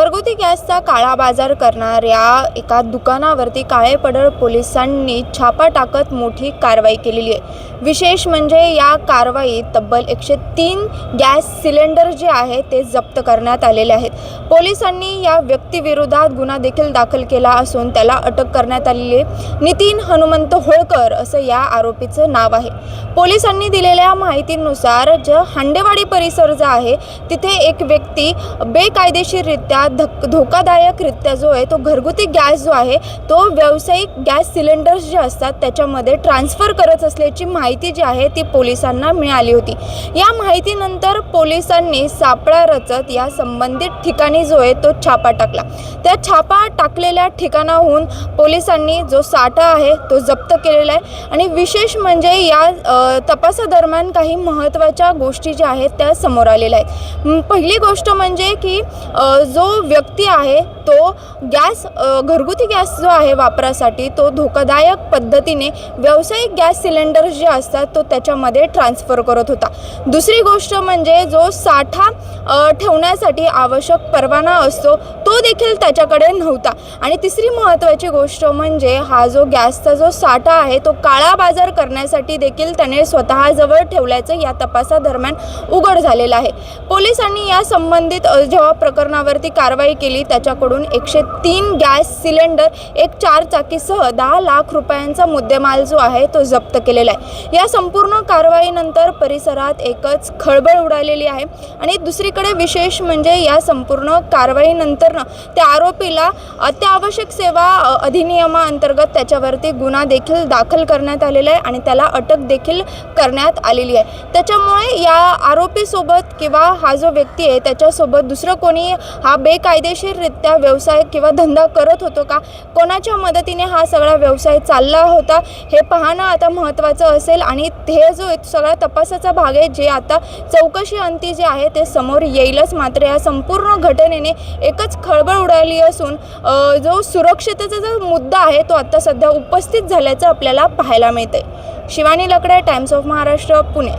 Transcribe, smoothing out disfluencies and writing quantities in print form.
घरगुती गॅसचा काळा बाजार करणाऱ्या एका दुकानावरती काळेपडळ पोलिसांनी छापा टाकत मोठी कारवाई केलेली आहे। विशेष म्हणजे या कारवाईत तब्बल 103 गॅस सिलेंडर जे आहे ते जप्त करण्यात आलेले आहेत। पोलिसांनी या व्यक्तीविरोधात गुन्हा देखील दाखल केला असून त्याला अटक करण्यात आलेली आहे। नितीन हनुमंत होळकर असं या आरोपीचं नाव आहे। पोलिसांनी दिलेल्या माहितीनुसार हांडेवाडी परिसर जो आहे तिथे एक व्यक्ती बेकायदेशीररित्या धोकादायकरित्या जो आहे तो घरगुती गॅस जो आहे तो व्यावसायिक गॅस सिलेंडर्स जे असतात त्याच्यामध्ये ट्रान्सफर करत असल्याची माहिती जी आहे ती पोलिसांना मिळाली होती। या माहितीनंतर पोलिसांनी सापळा रचत या संबंधित ठिकाणी जो आहे तो छापा टाकला। त्या छापा टाकलेल्या ठिकाणाहून पोलिसांनी जो साठा आहे तो जप्त केलेला आहे आणि विशेष म्हणजे या तपासादरम्यान काही महत्त्वाच्या गोष्टी ज्या आहेत त्या समोर आलेल्या आहेत। पहिली गोष्ट म्हणजे की जो व्यक्ती आहे तो घरगुती गॅस जो आहे वापरासाठी तो धोकादायक पद्धतीने व्यावसायिक गॅस सिलेंडर जे असतात तो त्याच्यामध्ये ट्रान्सफर करत होता। दुसरी गोष्ट म्हणजे जो साठा ठेवण्यासाठी आवश्यक परवाना असतो तो देखील त्याच्याकडे नव्हता आणि तिसरी महत्त्वाची गोष्ट म्हणजे हा जो गॅसचा जो साठा आहे तो काळा बाजार करण्यासाठी देखील त्याने स्वतःजवळ ठेवल्याचं या तपासादरम्यान उघड झालेलं आहे। पोलिसांनी या संबंधित जेव्हा प्रकरणावरती कारवाई केली त्याच्याकडून 103 गॅस सिलेंडर एक 4 चाकीसह 10 लाख रुपयांचा मुद्देमाल जो आहे तो जप्त केलेला आहे। या संपूर्ण कारवाईनंतर परिसरात एकच खळबळ उडालेली आहे आणि दुसरीकडे विशेष म्हणजे या संपूर्ण कारवाईनंतर त्या आरोपीला अत्यावश्यक सेवा अधिनियमाअंतर्गत त्याच्यावरती गुन्हा देखील दाखल करण्यात आलेला आहे आणि त्याला अटक देखील करण्यात आलेली आहे। त्याच्यामुळे या आरोपीसोबत किंवा हा जो व्यक्ती आहे त्याच्यासोबत दुसरं कोणी हा बेकायदेशीररित्या व्यवसाय किंवा धंदा करत होतो का, कोणाच्या मदतीने हा सगळा व्यवसाय चालला होता हे पाहणं आता महत्त्वाचं असेल आणि हे जो सगळा तपासाचा भाग आहे जे आता चौकशी अंती जे आहे ते समोर येईलच। मात्र या संपूर्ण घटनेने एकच खळबळ उडाली असून जो सुरक्षिततेचा जो मुद्दा आहे तो आता सध्या उपस्थित झाल्याचं आपल्याला पाहायला मिळतंय। शिवानी लकडे, टाइम्स ऑफ महाराष्ट्र, पुणे।